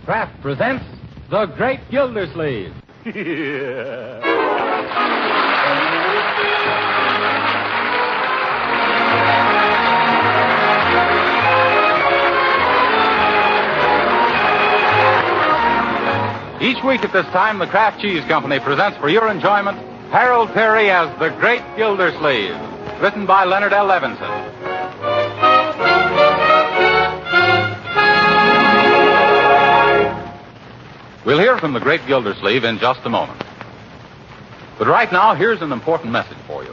Kraft presents The Great Gildersleeve. Each week at this time, the Kraft Cheese Company presents for your enjoyment Harold Perry as The Great Gildersleeve, written by Leonard L. Levinson. We'll hear from the Great Gildersleeve in just a moment. But right now, here's an important message for you.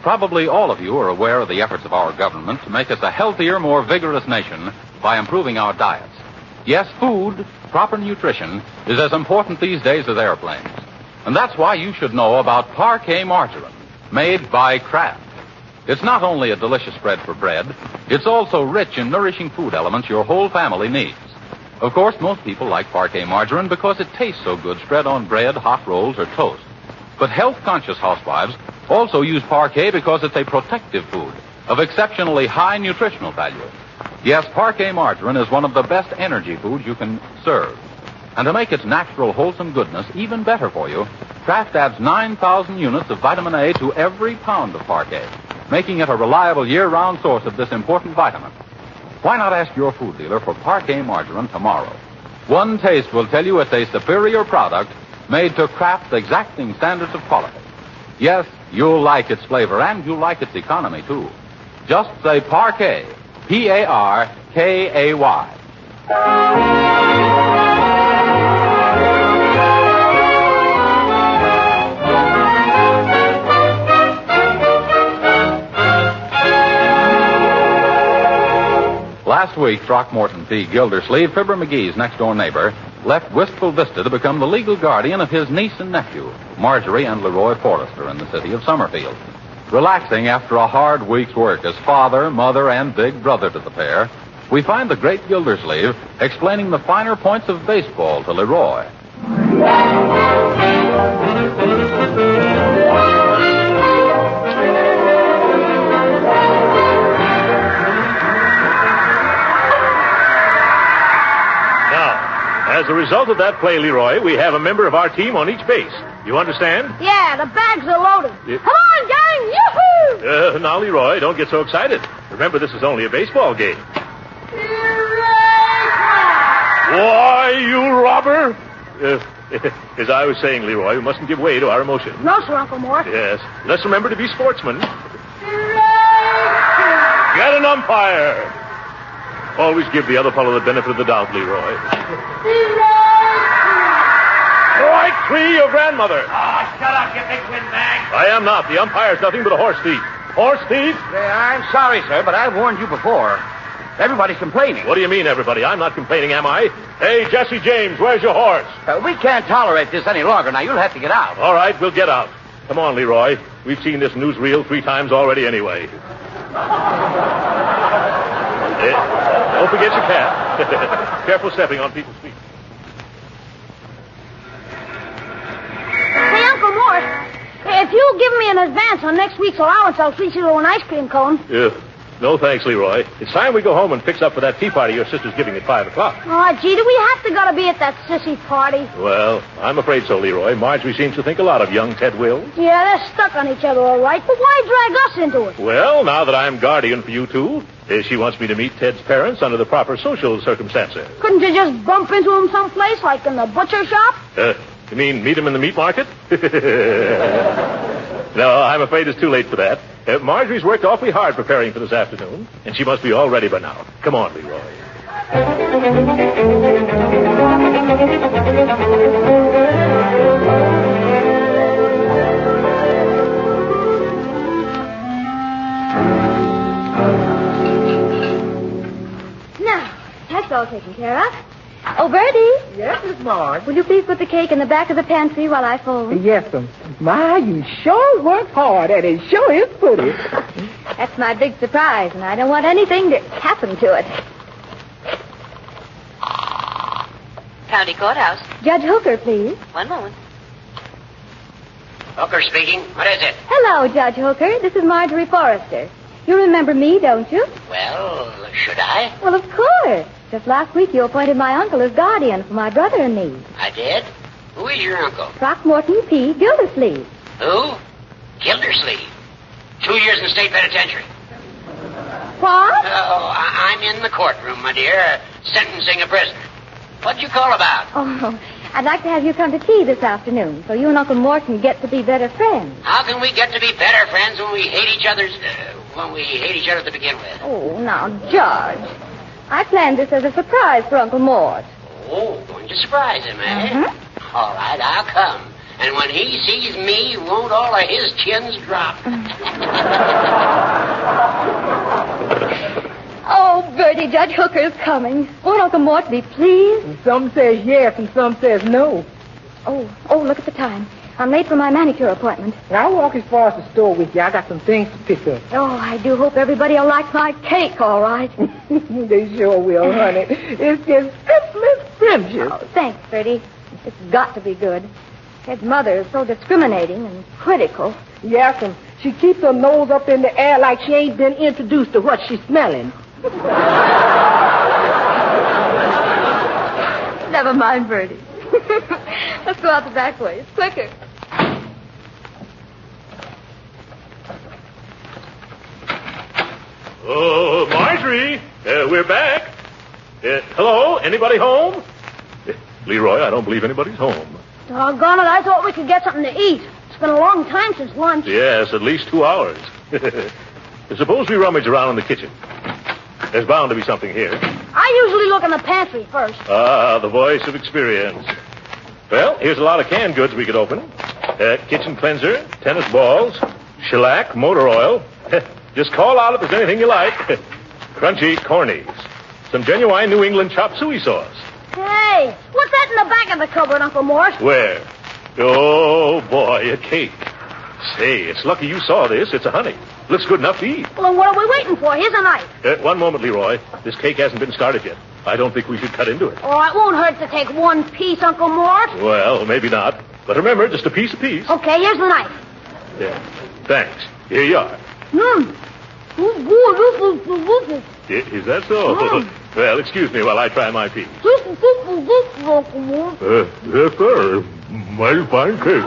Probably all of you are aware of the efforts of our government to make us a healthier, more vigorous nation by improving our diets. Yes, food, proper nutrition, is as important these days as airplanes. And that's why you should know about Parquet margarine, made by Kraft. It's not only a delicious spread for bread, it's also rich in nourishing food elements your whole family needs. Of course, most people like Parquet margarine because it tastes so good spread on bread, hot rolls, or toast. But health-conscious housewives also use Parquet because it's a protective food of exceptionally high nutritional value. Yes, Parquet margarine is one of the best energy foods you can serve. And to make its natural, wholesome goodness even better for you, Kraft adds 9,000 units of vitamin A to every pound of Parquet, making it a reliable year-round source of this important vitamin. Why not ask your food dealer for Parquet margarine tomorrow? One taste will tell you it's a superior product made to Kraft's exacting standards of quality. Yes, you'll like its flavor, and you'll like its economy, too. Just say Parquet, P-A-R-K-A-Y. Last week, Throckmorton P. Gildersleeve, Fibber McGee's next-door neighbor, left Wistful Vista to become the legal guardian of his niece and nephew, Marjorie and Leroy Forrester, in the city of Summerfield. Relaxing after a hard week's work as father, mother, and big brother to the pair, we find the great Gildersleeve explaining the finer points of baseball to Leroy. As a result of that play, Leroy, we have a member of our team on each base. You understand? Yeah, the bags are loaded. Come on, gang! Yoo-hoo! Now, Leroy, don't get so excited. Remember, this is only a baseball game. Why, you robber! As I was saying, Leroy, we mustn't give way to our emotions. No, sir, Uncle Mort. Yes. Let's remember to be sportsmen. Get an umpire. Always give the other fellow the benefit of the doubt, Leroy. Strike three, your grandmother. Oh, shut up, you big windbag. I am not. The umpire's nothing but a horse thief. Horse thief? I'm sorry, sir, but I warned you before. Everybody's complaining. What do you mean, everybody? I'm not complaining, am I? Hey, Jesse James, where's your horse? We can't tolerate this any longer. Now, you'll have to get out. All right, we'll get out. Come on, Leroy. We've seen this newsreel 3 times already anyway. Don't forget your cap. Careful stepping on people's feet. Hey, Uncle Mort, if you'll give me an advance on next week's allowance, I'll treat you to an ice cream cone. No thanks, Leroy. It's time we go home and fix up for that tea party your sister's giving at 5 o'clock. Oh, gee, do we have to gotta be at that sissy party? Well, I'm afraid so, Leroy. Marjorie seems to think a lot of young Ted Wills. Yeah, they're stuck on each other, all right, but why drag us into it? Well, now that I'm guardian for you two, she wants me to meet Ted's parents under the proper social circumstances. Couldn't you just bump into him someplace, like in the butcher shop? You mean meet him in the meat market? No, I'm afraid it's too late for that. Marjorie's worked awfully hard preparing for this afternoon, and she must be all ready by now. Come on, Leroy. Now, that's all taken care of. Oh, Birdie. Yes, Miss Marge. Will you please put the cake in the back of the pantry while I fold? Yes, sir. My, you sure work hard, and it sure is pretty. That's my big surprise, and I don't want anything to happen to it. County Courthouse. Judge Hooker, please. One moment. Hooker speaking. What is it? Hello, Judge Hooker. This is Marjorie Forrester. You remember me, don't you? Well, should I? Well, of course. Just last week you appointed my uncle as guardian for my brother and me. I did? Who is your uncle? Throckmorton P. Gildersleeve. Who? Gildersleeve. 2 years in the state penitentiary. What? Oh, I'm in the courtroom, my dear, sentencing a prisoner. What'd you call about? Oh, I'd like to have you come to tea this afternoon so you and Uncle Morton get to be better friends. How can we get to be better friends when we hate each other to begin with? Oh, now, George. I planned this as a surprise for Uncle Mort. Oh, going to surprise him, eh? Mm-hmm. All right, I'll come. And when he sees me, won't all of his chins drop? Oh, Birdie, Judge Hooker's coming. Won't Uncle Mort be pleased? And some says yes and some says no. Oh, look at the time. I'm late for my manicure appointment. I'll walk as far as the store with you. I got some things to pick up. Oh, I do hope everybody will like my cake, all right. They sure will, honey. It's just simply scrumptious. Oh, thanks, Birdie. It's got to be good. His mother is so discriminating and critical. Yes, and she keeps her nose up in the air like she ain't been introduced to what she's smelling. Never mind, Birdie. Let's go out the back way. It's quicker. Oh, Marjorie, we're back. Hello, anybody home? Leroy, I don't believe anybody's home. Doggone it, I thought we could get something to eat. It's been a long time since lunch. Yes, at least 2 hours. Suppose we rummage around in the kitchen. There's bound to be something here. I usually look in the pantry first. Ah, the voice of experience. Well, here's a lot of canned goods we could open. Kitchen cleanser, tennis balls, shellac, motor oil. Just call out if there's anything you like. Crunchy cornies. Some genuine New England chop suey sauce. Hey, what's that in the back of the cupboard, Uncle Mort? Where? Oh, boy, a cake. Say, it's lucky you saw this. It's a honey. Looks good enough to eat. Well, then what are we waiting for? Here's a knife. One moment, Leroy. This cake hasn't been started yet. I don't think we should cut into it. Oh, it won't hurt to take one piece, Uncle Mort. Well, maybe not. But remember, just a piece. Okay, here's the knife. Yeah. Thanks. Here you are. Is that so? Well, excuse me while I try my piece. Yes, sir. Mighty fine cake.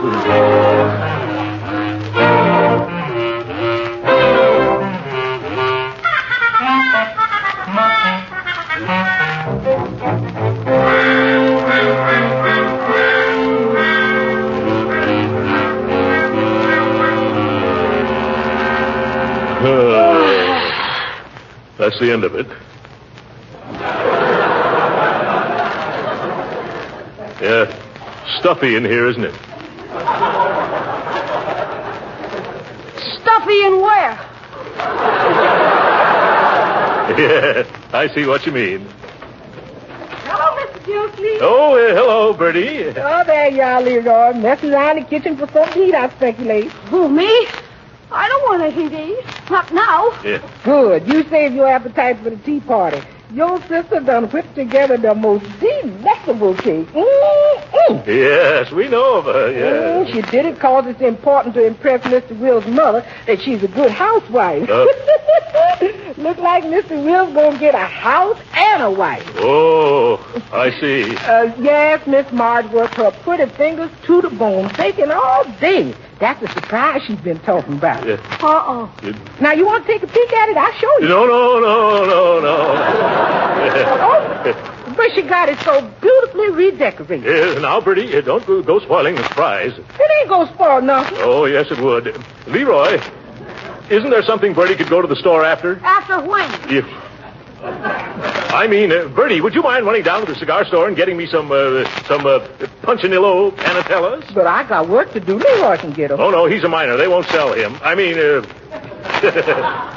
That's the end of it. Yeah, stuffy in here, isn't it? Stuffy in where? Yeah, I see what you mean. Hello, Mr. Gildersleeve. Oh, hello, Birdie. Oh, there you are, Leroy. Messing around the kitchen for something to eat, I speculate. Who, me? I don't want anything to eat. Not now. Yeah. Good. You save your appetite for the tea party. Your sister done whipped together the most delectable cake. Yes, we know of her, yes. She did it because it's important to impress Mr. Will's mother that she's a good housewife. Look like Mr. Will's going to get a house and a wife. Oh, I see. Yes, Miss Marge worked her pretty fingers to the bone, taking all day. That's the surprise she's been talking about. Yeah. Uh-oh. Now, you want to take a peek at it? I'll show you. No. But she got it so beautifully redecorated. Now, Birdie, don't go spoiling the surprise. It ain't going to spoil nothing. Oh, yes, it would. Leroy, isn't there something Birdie could go to the store after? After when? Birdie, would you mind running down to the cigar store and getting me some Punchinillo Panatellas? But I got work to do. Leroy can get them. Oh, no, he's a minor. They won't sell him.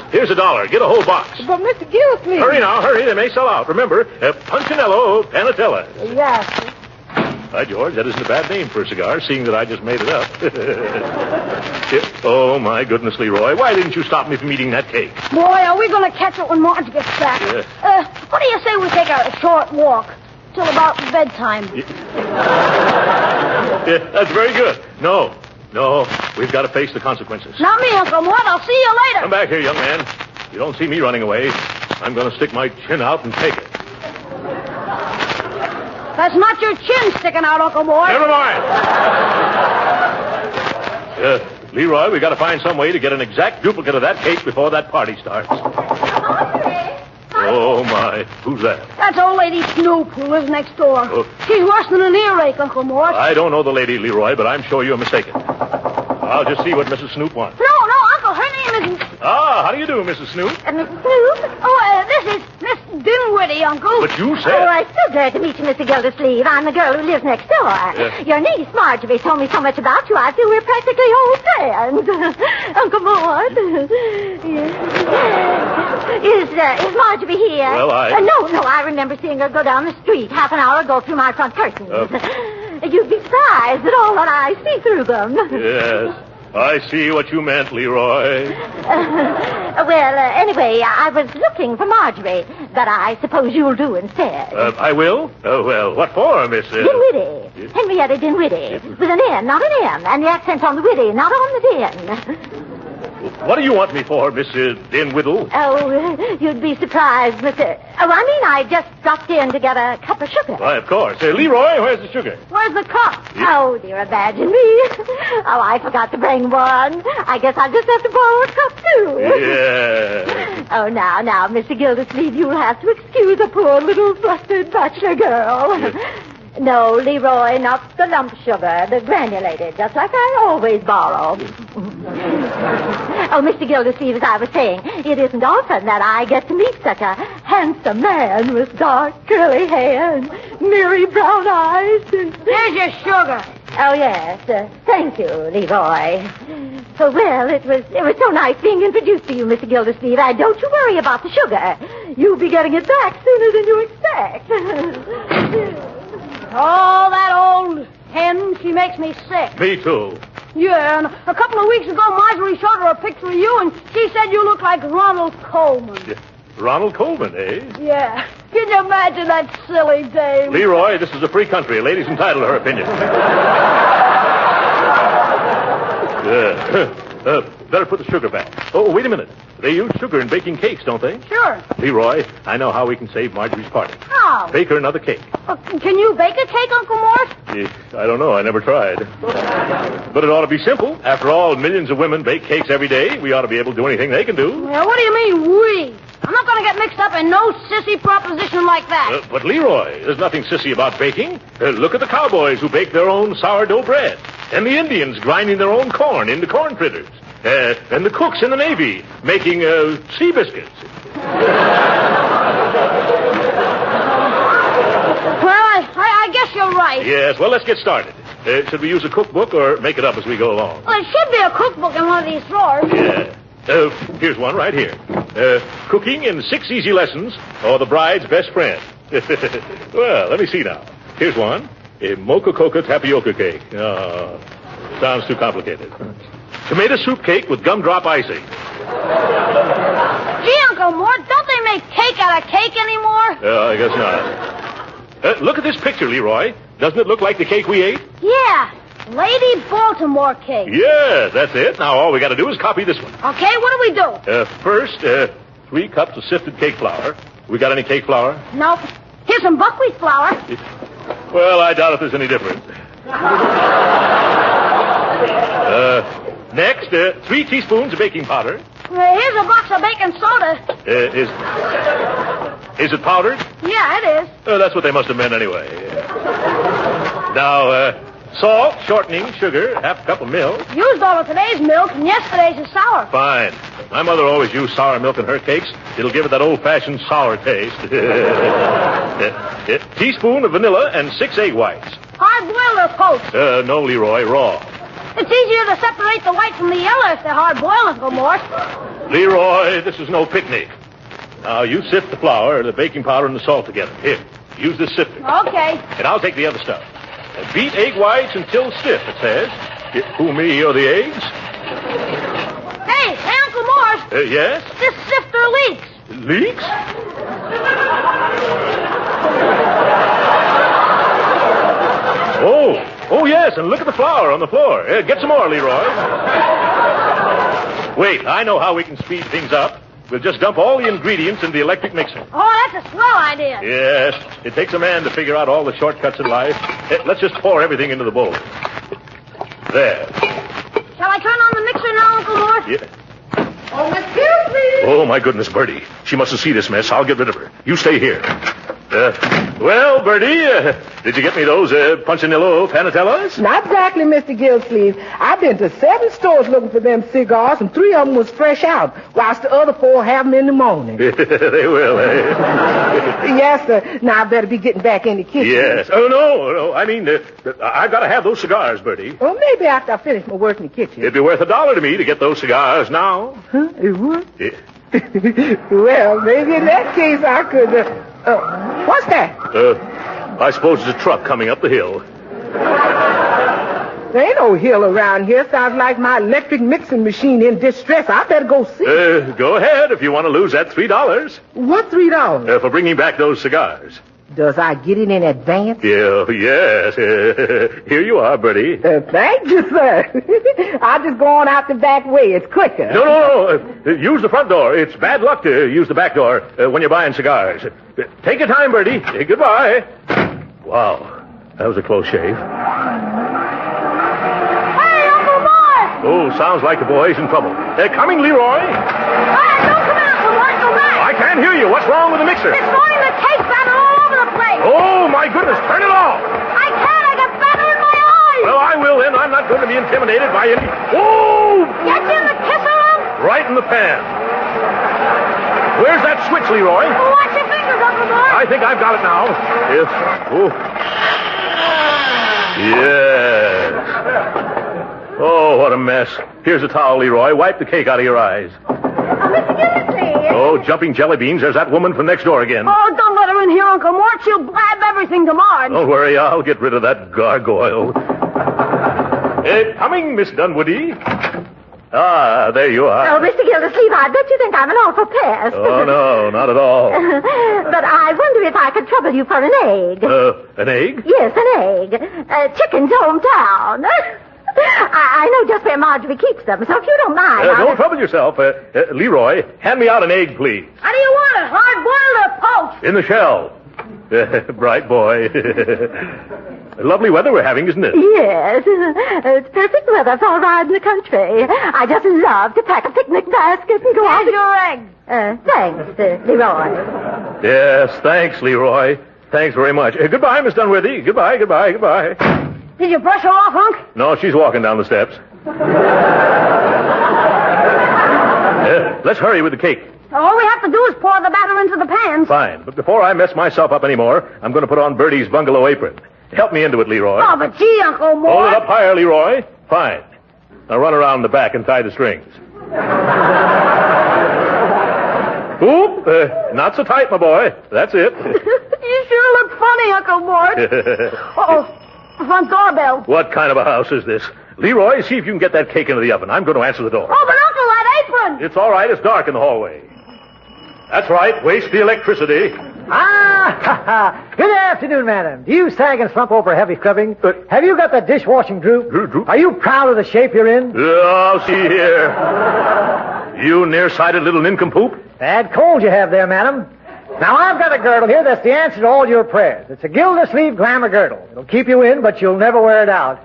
Here's $1. Get a whole box. But Mr. Gildersleeve. Hurry now, hurry. They may sell out. Remember, Punchinello Panatellas. Yes. Hi, George. That isn't a bad name for a cigar, seeing that I just made it up. Oh, my goodness, Leroy. Why didn't you stop me from eating that cake? Boy, are we going to catch it when Marge gets back. Yeah. What do you say we take a short walk till about bedtime? Yeah, that's very good. No, we've got to face the consequences. Not me, Uncle Mort. I'll see you later. Come back here, young man. You don't see me running away. I'm going to stick my chin out and take it. That's not your chin sticking out, Uncle Mort. Never mind. Leroy, we got to find some way to get an exact duplicate of that cake before that party starts. Oh, my. Who's that? That's old lady Snoop, who lives next door. Oh. She's worse than an earache, Uncle Mort. I don't know the lady, Leroy, but I'm sure you're mistaken. I'll just see what Mrs. Snoop wants. No, Uncle, her name isn't... Ah, how do you do, Mrs. Snoop? Mrs. Snoop? This is Miss Dinwiddie, Uncle. But you Oh, said... I'm so glad to meet you, Mr. Gildersleeve. I'm the girl who lives next door. Your niece, Marjorie, told me so much about you. I feel we're practically old friends. Uncle Mort. Yes. Is Marjorie here? Well, No, I remember seeing her go down the street half an hour ago through my front curtains. You'd be surprised at all that I see through them. Yes. I see what you meant, Leroy. Anyway, I was looking for Marjorie, but I suppose you'll do instead. I will? Oh, well, what for, Miss... Dinwiddie. Henrietta Dinwiddie. With an N, not an M, and the accent's on the witty, not on the din. What do you want me for, Miss Dinwiddle? Oh, you'd be surprised, Mr... I just dropped in to get a cup of sugar. Why, of course. Leroy, where's the sugar? Where's the cup? Oh, dear, imagine me. Oh, I forgot to bring one. I guess I'll just have to borrow a cup, too. Yeah. Oh, now, Mr. Gildersleeve, you'll have to excuse a poor little flustered bachelor girl. Yes. No, Leroy, not the lump sugar, the granulated, just like I always borrow. Oh, Mr. Gildersleeve, as I was saying, it isn't often that I get to meet such a handsome man with dark, curly hair and merry brown eyes. Here's your sugar. Oh, yes. Thank you, Leroy. Oh, well, it was so nice being introduced to you, Mr. Gildersleeve. Don't you worry about the sugar. You'll be getting it back sooner than you expect. Oh, that old hen, she makes me sick. Me too. Yeah, and a couple of weeks ago, Marjorie showed her a picture of you, and she said you look like Ronald Coleman. Yeah. Ronald Coleman, eh? Yeah. Can you imagine that silly dame? Leroy, this is a free country. A lady's entitled to her opinion. Better put the sugar back. Oh, wait a minute. They use sugar in baking cakes, don't they? Sure. Leroy, I know how we can save Marjorie's party. How? Bake her another cake. Can you bake a cake, Uncle Mort? I don't know. I never tried. But it ought to be simple. After all, millions of women bake cakes every day. We ought to be able to do anything they can do. Yeah, what do you mean, we? I'm not going to get mixed up in no sissy proposition like that. But, Leroy, there's nothing sissy about baking. Look at the cowboys who bake their own sourdough bread. And the Indians grinding their own corn into corn fritters. And the cooks in the Navy making sea biscuits. Well, I guess you're right. Yes, well, let's get started. Should we use a cookbook or make it up as we go along? Well, there should be a cookbook in one of these drawers. Yeah. Here's one right here. Cooking in 6 Easy Lessons, or the Bride's Best Friend. Well, let me see now. Here's one. A mocha coca tapioca cake. Oh, sounds too complicated. Tomato soup cake with gumdrop icing. Gee, Uncle Mort, don't they make cake out of cake anymore? I guess not. Look at this picture, Leroy. Doesn't it look like the cake we ate? Yeah, Lady Baltimore cake. Yeah, that's it. Now all we got to do is copy this one. Okay, what do we do? First, 3 cups of sifted cake flour. We got any cake flour? Nope. Here's some buckwheat flour. Well, I doubt if there's any difference. Next, 3 teaspoons of baking powder. Here's a box of baking soda. Is it powdered? Yeah, it is. That's what they must have meant anyway. Now, salt, shortening, sugar, half a cup of milk. Used all of today's milk, and yesterday's is sour. Fine. My mother always used sour milk in her cakes. It'll give it that old-fashioned sour taste. Teaspoon of vanilla and 6 egg whites. Hard-boiled or poached? No, Leroy, raw. It's easier to separate the white from the yellow if they're hard-boiled, Uncle Mort. Leroy, this is no picnic. Now, you sift the flour, the baking powder, and the salt together. Here, use this sifter. Okay. And I'll take the other stuff. Beat egg whites until stiff, it says. Who, me or the eggs? Hey, Uncle Mort. Yes? This sifter leaks. Leaks? Oh, yes, and look at the flour on the floor. Get some more, Leroy. Wait, I know how we can speed things up. We'll just dump all the ingredients in the electric mixer. Oh, that's a swell idea. Yes, it takes a man to figure out all the shortcuts in life. Let's just pour everything into the bowl. There. Shall I turn on the mixer now, Uncle Mort? Yeah. Oh, Miss Gildersleeve! Oh, my goodness, Birdie. She mustn't see this mess. I'll get rid of her. You stay here. Well, Birdie, did you get me those Punchinello Panatellas? Not exactly, Mr. Gildersleeve. I've been to 7 stores looking for them cigars, and 3 of them was fresh out, whilst the other 4 have them in the morning. They will, eh? Yes, sir. Now I better be getting back in the kitchen. Yes. Oh, no. I mean, I've got to have those cigars, Birdie. Well, maybe after I finish my work in the kitchen. It'd be worth $1 to me to get those cigars now. Huh? It would? Yeah. Well, maybe in that case I could... what's that? I suppose it's a truck coming up the hill. There ain't no hill around here. Sounds like my electric mixing machine in distress. I better go see. Go ahead if you want to lose that $3. What, $3? For bringing back those cigars. Does I get it in advance? Yeah, yes. Here you are, Birdie. Thank you, sir. I'll just go on out the back way. It's quicker. No. Use the front door. It's bad luck to use the back door when you're buying cigars. Take your time, Birdie. Goodbye. Wow, that was a close shave. Hey, Uncle Mort! Oh, sounds like the boy's in trouble. Coming, Leroy. Hey, don't come out, Uncle Mort. Go back. I can't hear you. What's wrong with the mixer? It's throwing the cake batter all over the place. Oh, my goodness. Turn it off. I can't. I got batter in my eyes. Well, I will then. I'm not going to be intimidated by any... Oh! Get you in the kisser room? Right in the pan. Where's that switch, Leroy? Watch your fingers, Uncle Mort. I think I've got it now. Yes. Oh. Yes. Oh, what a mess. Here's a towel, Leroy. Wipe the cake out of your eyes. Mr. Gildersleeve. Oh, jumping jelly beans. There's that woman from next door again. Oh, don't let her in here, Uncle Mort. She'll blab everything to Marge. Don't worry. I'll get rid of that gargoyle. Coming, Miss Dunwoody. Ah, there you are. Oh, Mr. Gildersleeve, I bet you think I'm an awful pest. Oh, no, not at all. But I wonder if I could trouble you for an egg. An egg? Yes, an egg. Chicken's hometown. I know just where Marjorie keeps them, so if you don't mind... Don't trouble yourself. Leroy, hand me out an egg, please. How do you want it? Hard-boiled or poached? In the shell. Bright boy. Lovely weather we're having, isn't it? Yes. It's perfect weather for a ride in the country. I just love to pack a picnic basket and go out... Here's your egg. Thanks, Leroy. Yes, thanks, Leroy. Thanks very much. Goodbye, Miss Dunworthy. Goodbye. Did you brush her off, Hunk? No, she's walking down the steps. Let's hurry with the cake. All we have to do is pour the batter into the pans. Fine. But before I mess myself up anymore, I'm going to put on Birdie's bungalow apron. Help me into it, Leroy. Oh, but gee, Uncle Mort. Hold it up higher, Leroy. Fine. Now run around the back and tie the strings. Oop, not so tight, my boy. That's it. You sure look funny, Uncle Mort. Uh-oh, front doorbell. What kind of a house is this? Leroy, see if you can get that cake into the oven. I'm going to answer the door. Oh, but Uncle, that apron. It's all right. It's dark in the hallway. That's right. Waste the electricity. Good afternoon, madam. Do you sag and slump over heavy scrubbing? Have you got the dishwashing droop? Droop? Are you proud of the shape you're in? Oh, see here. You nearsighted little nincompoop. Bad cold you have there, madam. Now, I've got a girdle here that's the answer to all your prayers. It's a Gildersleeve glamour girdle. It'll keep you in, but you'll never wear it out.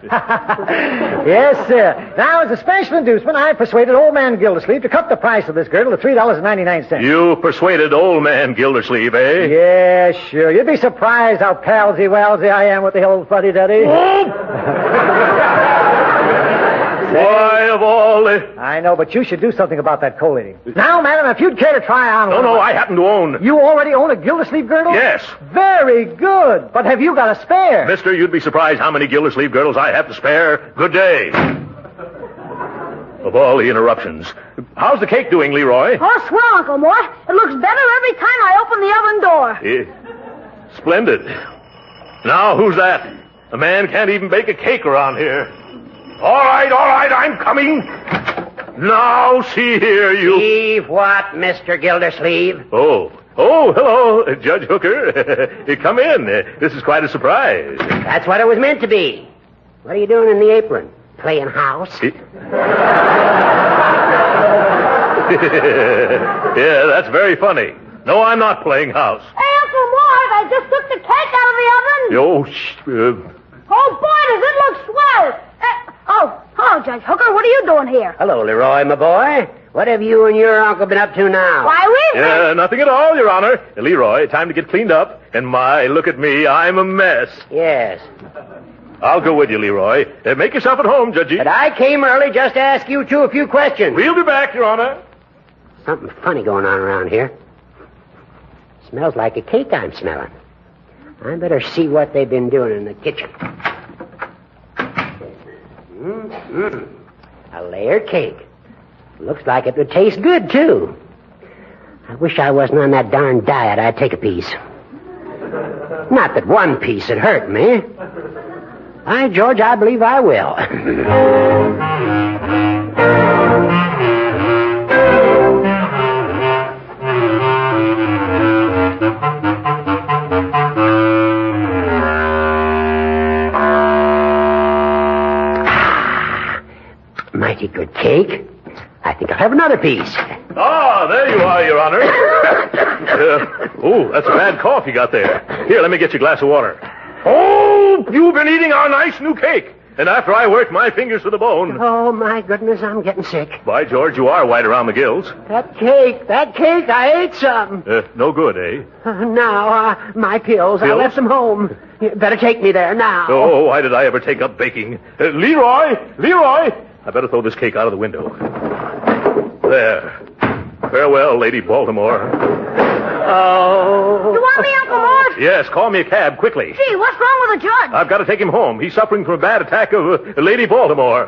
Yes, sir. Now, as a special inducement, I persuaded old man Gildersleeve to cut the price of this girdle to $3.99. You persuaded old man Gildersleeve, eh? Yeah, sure. You'd be surprised how palsy-walsy I am with the old fuddy-duddy. Why, of all the... I know, but you should do something about that coal lady. Now, madam, if you'd care to try on... No, I happen to own... You already own a Gildersleeve girdle? Yes. Very good. But have you got a spare? Mister, you'd be surprised how many Gildersleeve girdles I have to spare. Good day. Of all the interruptions. How's the cake doing, Leroy? Oh, swell, Uncle Mort. It looks better every time I open the oven door. Splendid. Now, who's that? A man can't even bake a cake around here. All right, I'm coming. Now, see here, you... Steve, what, Mr. Gildersleeve? Oh, hello, Judge Hooker. Come in. This is quite a surprise. That's what it was meant to be. What are you doing in the apron? Playing house? Yeah, that's very funny. No, I'm not playing house. Hey, Uncle Mort, I just took the cake out of the oven. Oh, Oh, boy, does it look swell. Hello, Judge Hooker. What are you doing here? Hello, Leroy, my boy. What have you and your uncle been up to now? Why, we've been... nothing at all, Your Honor. Leroy, time to get cleaned up. And my, look at me, I'm a mess. Yes. I'll go with you, Leroy. Make yourself at home, Judgey. But I came early just to ask you two a few questions. We'll be back, Your Honor. Something funny going on around here. Smells like a cake I'm smelling. I better see what they've been doing in the kitchen. A layered cake. Looks like it would taste good, too. I wish I wasn't on that darn diet. I'd take a piece. Not that one piece would hurt me. By George, I believe I will. Mighty good cake. I think I'll have another piece. Ah, there you are, Your Honor. That's a bad cough you got there. Here, let me get you a glass of water. Oh, you've been eating our nice new cake. And after I worked my fingers to the bone. Oh, my goodness, I'm getting sick. By George, you are white around the gills. That cake, I ate some. No good, eh? Now, my pills, I Pills? left them home. You better take me there now. Oh, why did I ever take up baking? Leroy! I better throw this cake out of the window. There. Farewell, Lady Baltimore. Oh. You want me, Uncle Mort? Yes, call me a cab, quickly. Gee, what's wrong with the judge? I've got to take him home. He's suffering from a bad attack of Lady Baltimore.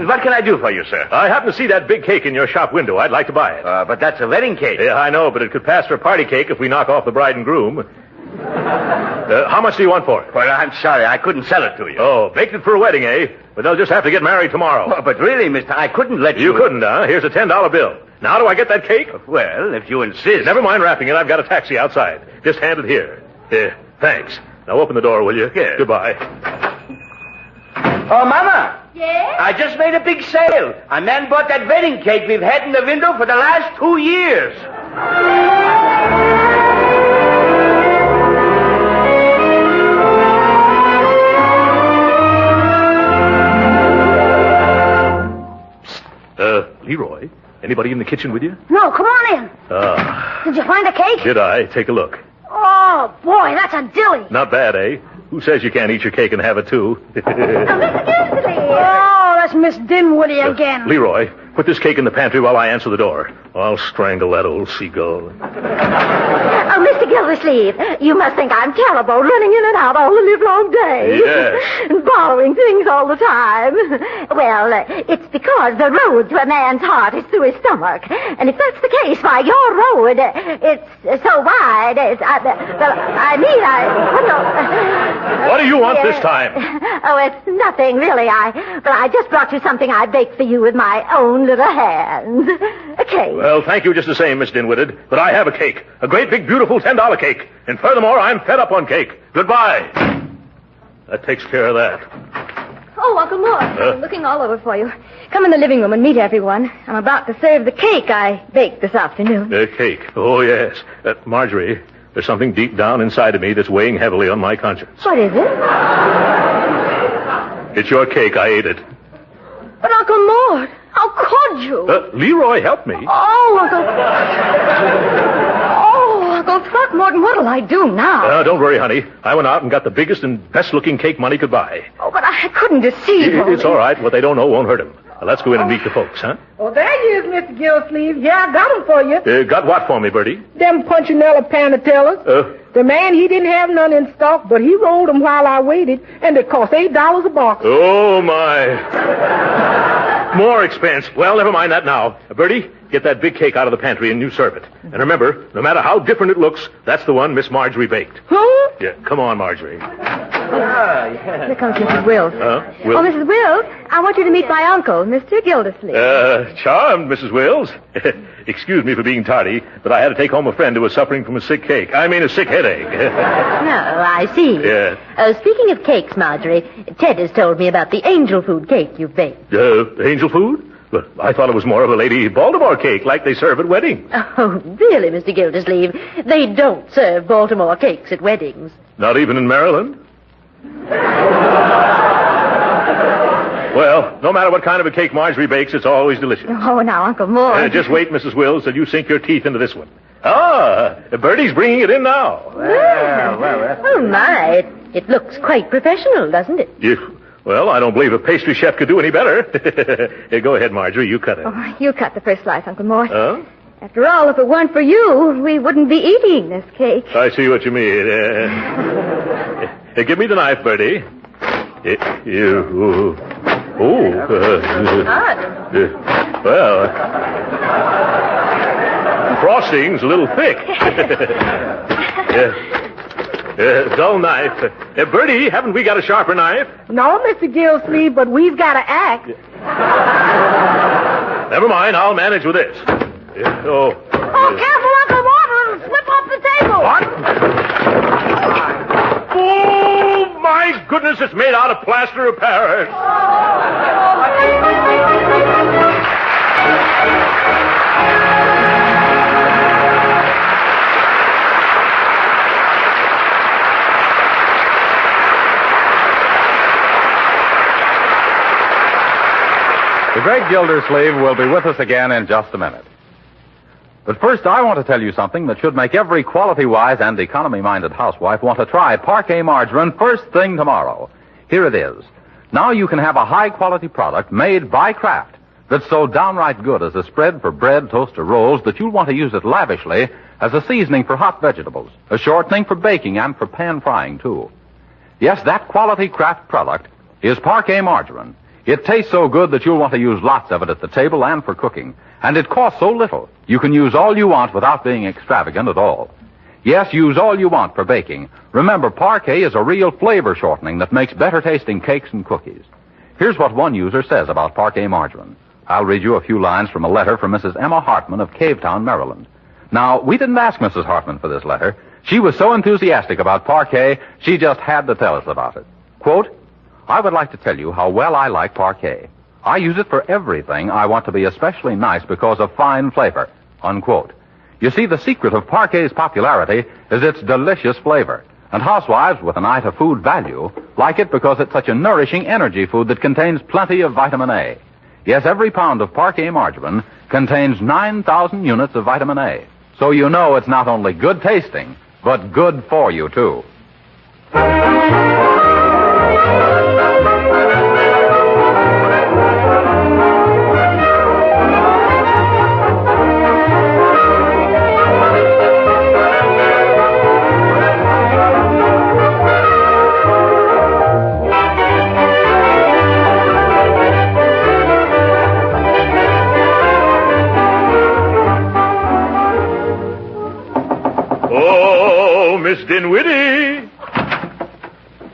What can I do for you, sir? I happen to see that big cake in your shop window. I'd like to buy it. But that's a wedding cake. Yeah, I know, but it could pass for a party cake if we knock off the bride and groom. How much do you want for it? Well, I'm sorry, I couldn't sell it to you. Oh, baked it for a wedding, eh? But they'll just have to get married tomorrow. Oh, but really, mister, I couldn't let you... You couldn't, huh? Here's a $10 bill. Now do I get that cake? Well, if you insist. Never mind wrapping it. I've got a taxi outside. Just hand it here. Here, thanks. Now open the door, will you? Yes. Goodbye. Oh, Mama. Yes? I just made a big sale. A man bought that wedding cake we've had in the window for the last 2 years. Leroy, anybody in the kitchen with you? No, come on in. Did you find the cake? Did I? Take a look. Oh, boy, that's a dilly. Not bad, eh? Who says you can't eat your cake and have it, too? Oh, that's Miss Dinwiddie again. Leroy, put this cake in the pantry while I answer the door. I'll strangle that old seagull. Oh, Mr. Gildersleeve, you must think I'm terrible, running in and out all the livelong day. Yes. And borrowing things all the time. Well, it's because the road to a man's heart is through his stomach. And if that's the case, why, your road, it's so wide. What do you want this time? Oh, it's nothing, really. I just brought you something I baked for you with my own little hands. A cake. Well, thank you just the same, Miss Dinwiddie. But I have a cake. A great big, beautiful $10 cake. And furthermore, I'm fed up on cake. Goodbye. That takes care of that. Oh, Uncle Mort, I've been looking all over for you. Come in the living room and meet everyone. I'm about to serve the cake I baked this afternoon. Cake. Oh, yes. Marjorie, there's something deep down inside of me that's weighing heavily on my conscience. What is it? It's your cake. I ate it. But, Uncle Mort, how could you? Leroy, help me. Oh, Uncle Throckmorton, what'll I do now? Don't worry, honey. I went out and got the biggest and best-looking cake money could buy. Oh, but I couldn't deceive him. It's all right. What they don't know won't hurt them. Now, let's go in and meet the folks, huh? Oh, there you is, Mr. Gildersleeve. Yeah, I got 'em for you. Got what for me, Birdie? Them Punchinella Panatellas. The man, he didn't have none in stock, but he rolled them while I waited, and they cost $8 a box. Oh, my. More expense. Well, never mind that now. Birdie, get that big cake out of the pantry and you serve it. And remember, no matter how different it looks, that's the one Miss Marjorie baked. Huh? Yeah, come on, Marjorie. Here comes Mrs. Wills. Will? Oh, Mrs. Wills, I want you to meet my uncle, Mr. Gildersleeve. Charmed, Mrs. Wills. Excuse me for being tardy, but I had to take home a friend who was suffering from a sick cake. I mean a sick headache. No, I see. Yeah. Speaking of cakes, Marjorie, Ted has told me about the angel food cake you baked. Angel food? Well, I thought it was more of a Lady Baltimore cake like they serve at weddings. Oh, really, Mr. Gildersleeve? They don't serve Baltimore cakes at weddings. Not even in Maryland? Well, no matter what kind of a cake Marjorie bakes, it's always delicious. Oh, now, Uncle Mort. Just wait, Mrs. Wills, till you sink your teeth into this one. Birdie's bringing it in now. Oh, my. It looks quite professional, doesn't it? Well, I don't believe a pastry chef could do any better. Go ahead, Marjorie. You cut it. Oh, you cut the first slice, Uncle Mort. Huh? After all, if it weren't for you, we wouldn't be eating this cake. I see what you mean. Give me the knife, Birdie. Well, frosting's a little thick. Dull knife. Birdie, haven't we got a sharper knife? No, Mr. Gildersleeve, but we've got an axe. Never mind, I'll manage with this. Oh, careful, Uncle Mort, it'll slip off the table. What? Oh, my goodness, it's made out of plaster of Paris. The great Gildersleeve will be with us again in just a minute. But first, I want to tell you something that should make every quality-wise and economy-minded housewife want to try Parquet margarine first thing tomorrow. Here it is. Now you can have a high-quality product made by Kraft that's so downright good as a spread for bread, toast, or rolls that you'll want to use it lavishly as a seasoning for hot vegetables, a shortening for baking, and for pan frying, too. Yes, that quality Kraft product is Parquet margarine. It tastes so good that you'll want to use lots of it at the table and for cooking. And it costs so little, you can use all you want without being extravagant at all. Yes, use all you want for baking. Remember, Parquet is a real flavor shortening that makes better tasting cakes and cookies. Here's what one user says about Parquet margarine. I'll read you a few lines from a letter from Mrs. Emma Hartman of Cavetown, Maryland. Now, we didn't ask Mrs. Hartman for this letter. She was so enthusiastic about Parquet, she just had to tell us about it. Quote, I would like to tell you how well I like Parquet. I use it for everything I want to be especially nice because of fine flavor. Unquote. You see, the secret of Parquet's popularity is its delicious flavor. And housewives with an eye to food value like it because it's such a nourishing energy food that contains plenty of vitamin A. Yes, every pound of Parquet margarine contains 9,000 units of vitamin A. So you know it's not only good tasting, but good for you, too. Miss Dinwiddie.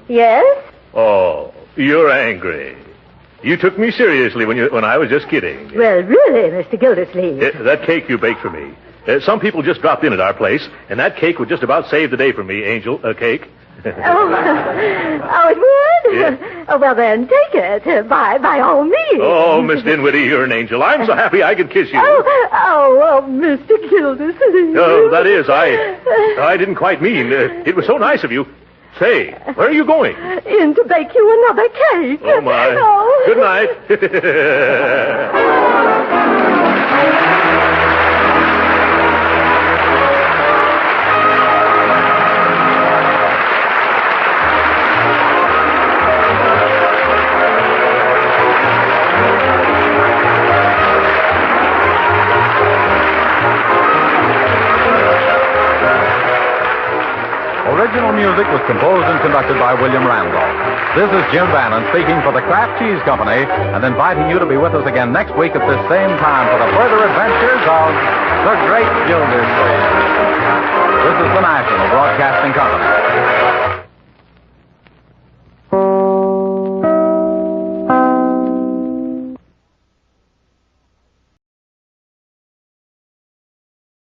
Yes? Oh, you're angry. You took me seriously when I was just kidding. Well, really, Mr. Gildersleeve. That cake you baked for me. Some people just dropped in at our place, and that cake would just about save the day for me, Angel. Cake. Oh, it would? Yeah. Oh, well, then, take it. By all means. Oh, Miss Dinwiddie, you're an angel. I'm so happy I could kiss you. Oh, Mr. Gildersleeve. That is, I didn't quite mean. It was so nice of you. Say, where are you going? In to bake you another cake. Oh, my. Oh. Good night. Original music was composed and conducted by William Randolph. This is Jim Bannon speaking for the Kraft Cheese Company and inviting you to be with us again next week at this same time for the further adventures of the Great Gildersleeve. This is the National Broadcasting Company.